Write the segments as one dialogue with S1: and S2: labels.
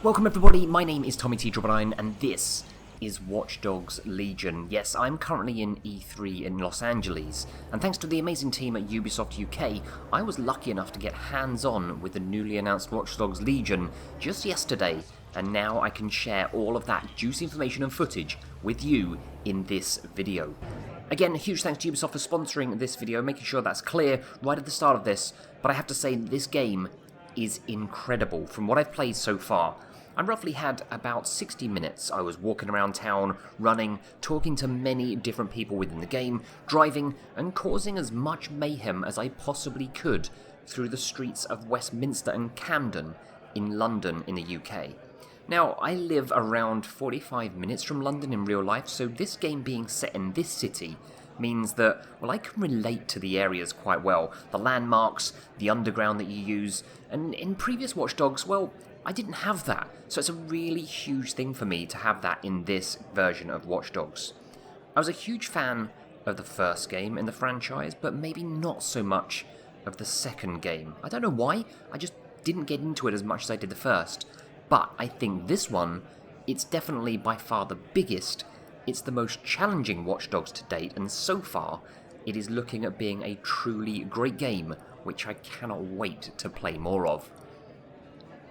S1: Welcome everybody, my name is Tommy T9 and this is Watchdogs Legion. Yes, I'm currently in E3 in Los Angeles, and thanks to the amazing team at Ubisoft UK, I was lucky enough to get hands-on with the newly announced Watchdogs Legion just yesterday, and now I can share all of that juicy information and footage with you in this video. Again, a huge thanks to Ubisoft for sponsoring this video, making sure that's clear right at the start of this, but I have to say this game is incredible. From what I've played so far, I roughly had about 60 minutes. I was walking around town, running, talking to many different people within the game, driving and causing as much mayhem as I possibly could through the streets of Westminster and Camden in London in the UK. Now, I live around 45 minutes from London in real life, so this game being set in this city means that, well, I can relate to the areas quite well. The landmarks, the underground that you use, and in previous Watch Dogs, well, I didn't have that, so it's a really huge thing for me to have that in this version of Watch Dogs. I was a huge fan of the first game in the franchise, but maybe not so much of the second game. I don't know why, I just didn't get into it as much as I did the first. But I think this one, it's definitely by far the biggest, it's the most challenging Watch Dogs to date, and so far, it is looking at being a truly great game, which I cannot wait to play more of.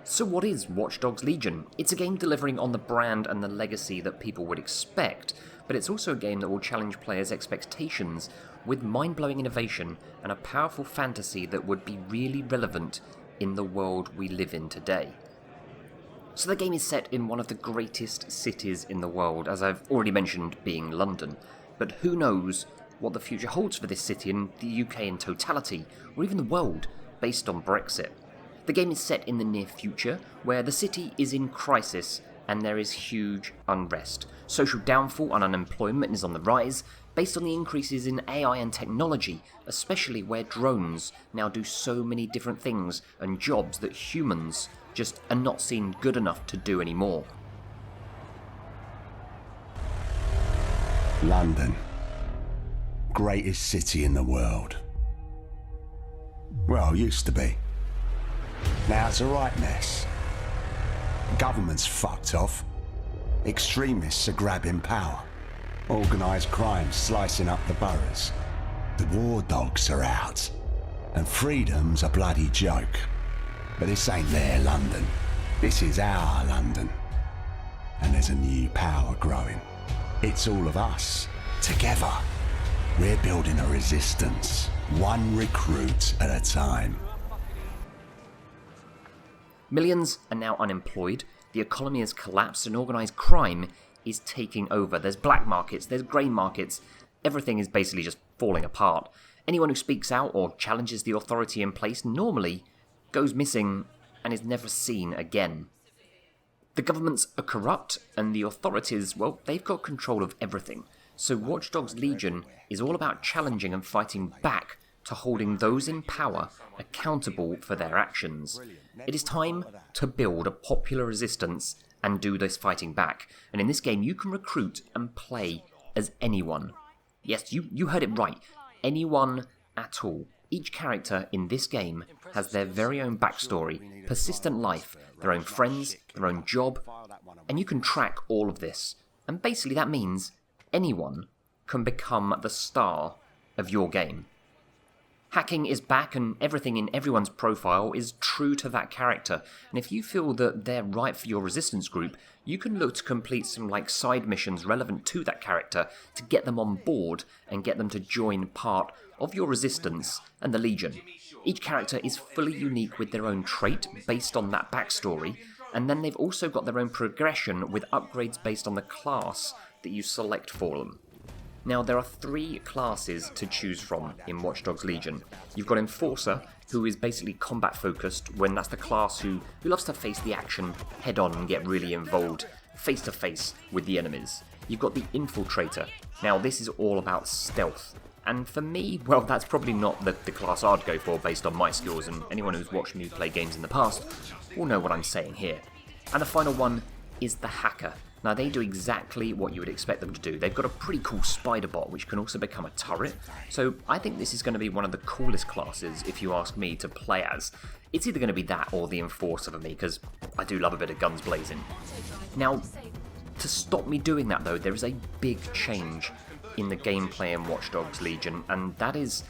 S1: So what is Watch Dogs Legion? It's a game delivering on the brand and the legacy that people would expect, but it's also a game that will challenge players' expectations with mind-blowing innovation and a powerful fantasy that would be really relevant in the world we live in today. So the game is set in one of the greatest cities in the world, as I've already mentioned, being London, but who knows what the future holds for this city and the UK in totality, or even the world, based on Brexit. The game is set in the near future, where the city is in crisis and there is huge unrest. Social downfall and unemployment is on the rise, based on the increases in AI and technology, especially where drones now do so many different things and jobs that humans just are not seen good enough to do anymore.
S2: London. Greatest city in the world. Well, used to be. Now it's a right mess. Government's fucked off. Extremists are grabbing power. Organised crime slicing up the boroughs. The war dogs are out. And freedom's a bloody joke. But this ain't their London. This is our London. And there's a new power growing. It's all of us, together. We're building a resistance, one recruit at a time.
S1: Millions are now unemployed, the economy has collapsed and organised crime is taking over. There's black markets, there's grey markets, everything is basically just falling apart. Anyone who speaks out or challenges the authority in place normally goes missing and is never seen again. The governments are corrupt and the authorities, well, they've got control of everything. So Watch Dogs Legion is all about challenging and fighting back to holding those in power accountable for their actions. It is time to build a popular resistance and do this fighting back. And in this game you can recruit and play as anyone. Yes, you heard it right. Anyone at all. Each character in this game has their very own backstory, persistent life, their own friends, their own job, and you can track all of this. And basically that means anyone can become the star of your game. Hacking is back and everything in everyone's profile is true to that character, and if you feel that they're right for your resistance group, you can look to complete some side missions relevant to that character to get them on board and get them to join part of your resistance and the Legion. Each character is fully unique with their own trait based on that backstory, and then they've also got their own progression with upgrades based on the class that you select for them. Now, there are 3 classes to choose from in Watch Dogs Legion. You've got Enforcer, who is basically combat focused, when that's the class who loves to face the action head on and get really involved face to face with the enemies. You've got the Infiltrator. Now, this is all about stealth. And for me, well, that's probably not the class I'd go for based on my skills, and anyone who's watched me play games in the past will know what I'm saying here. And the final one is the Hacker. Now, they do exactly what you would expect them to do. They've got a pretty cool spider bot, which can also become a turret. So I think this is going to be one of the coolest classes, if you ask me, to play as. It's either going to be that or the Enforcer for me, because I do love a bit of guns blazing. Now, to stop me doing that though, there is a big change in the gameplay in Watchdogs Legion, and that is,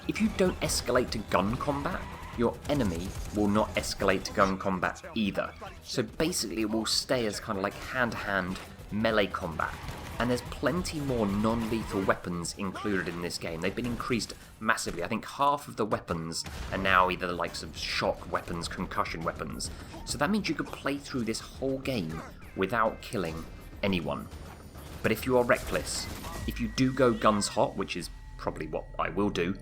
S1: if you don't escalate to gun combat, your enemy will not escalate to gun combat either. So basically it will stay as kind of like hand-to-hand melee combat. And there's plenty more non-lethal weapons included in this game. They've been increased massively. I think half of the weapons are now either the likes of shock weapons, concussion weapons. So that means you could play through this whole game without killing anyone. But if you are reckless, if you do go guns hot, which is probably what I will do,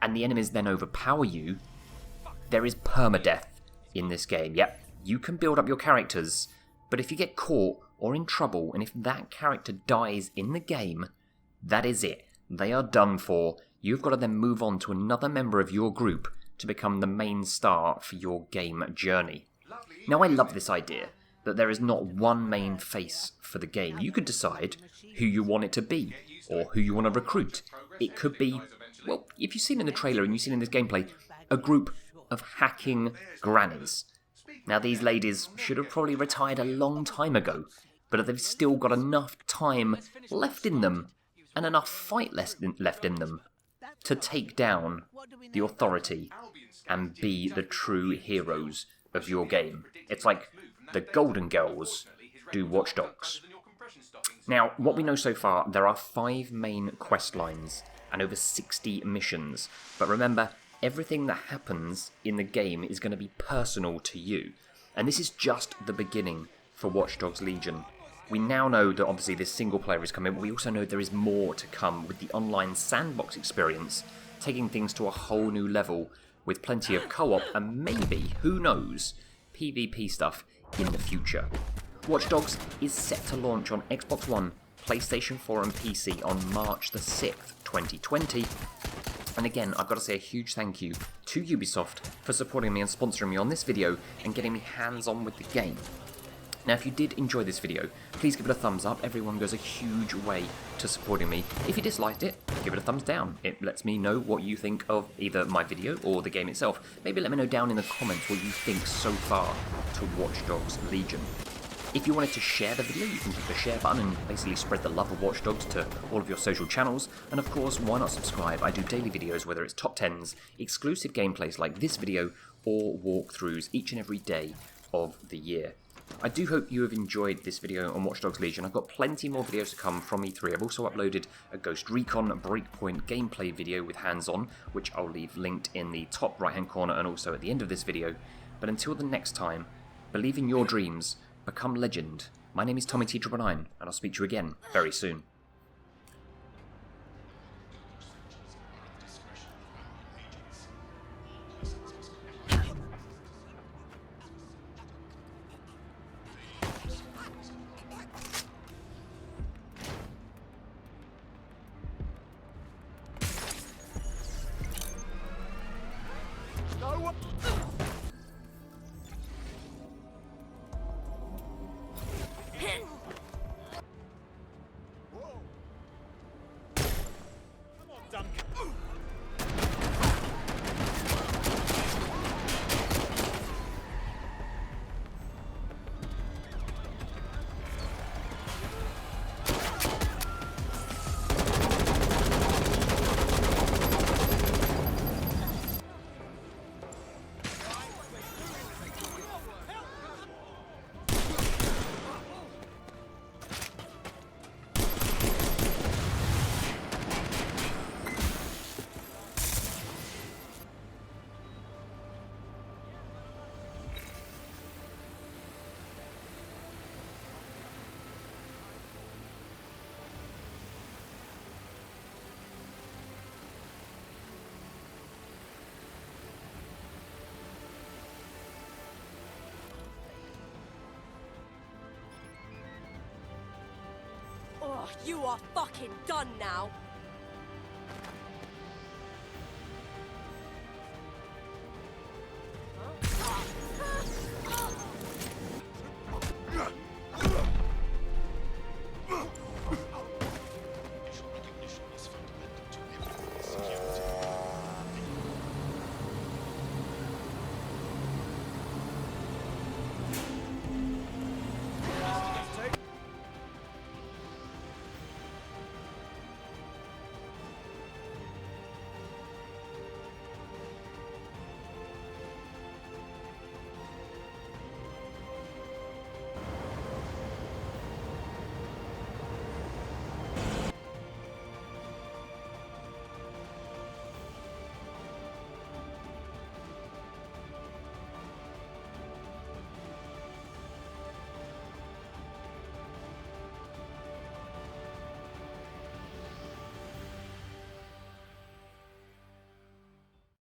S1: and the enemies then overpower you, there is permadeath in this game. Yep, you can build up your characters, but if you get caught or in trouble, and if that character dies in the game, that is it. They are done for. You've got to then move on to another member of your group to become the main star for your game journey. Now, I love this idea that there is not one main face for the game. You could decide who you want it to be, or who you want to recruit. It could be, well, if you've seen in the trailer and you've seen in this gameplay, a group of hacking grannies. Now, these ladies should have probably retired a long time ago, but they've still got enough time left in them, and enough fight left in them, to take down the authority and be the true heroes of your game. It's like the Golden Girls do Watchdogs. Now, what we know so far, there are 5 main quest lines and over 60 missions, but remember, everything that happens in the game is going to be personal to you. And this is just the beginning for Watchdogs Legion. We now know that obviously this single player is coming, but we also know there is more to come with the online sandbox experience, taking things to a whole new level with plenty of co-op and maybe, who knows, PvP stuff in the future. Watch Dogs is set to launch on Xbox One, PlayStation 4 and PC on March the 6th, 2020. And again, I've got to say a huge thank you to Ubisoft for supporting me and sponsoring me on this video and getting me hands-on with the game. Now, if you did enjoy this video, please give it a thumbs up. Everyone goes a huge way to supporting me. If you disliked it, give it a thumbs down. It lets me know what you think of either my video or the game itself. Maybe let me know down in the comments what you think so far to Watch Dogs Legion. If you wanted to share the video, you can click the share button and basically spread the love of Watch Dogs to all of your social channels. And of course, why not subscribe? I do daily videos, whether it's top 10s, exclusive gameplays like this video, or walkthroughs each and every day of the year. I do hope you have enjoyed this video on Watch Dogs Legion. I've got plenty more videos to come from E3. I've also uploaded a Ghost Recon Breakpoint gameplay video with hands-on, which I'll leave linked in the top right-hand corner and also at the end of this video. But until the next time, believe in your dreams, become legend. My name is Tommy T999, and I'll speak to you again very soon.
S3: Oh, you are fucking done now!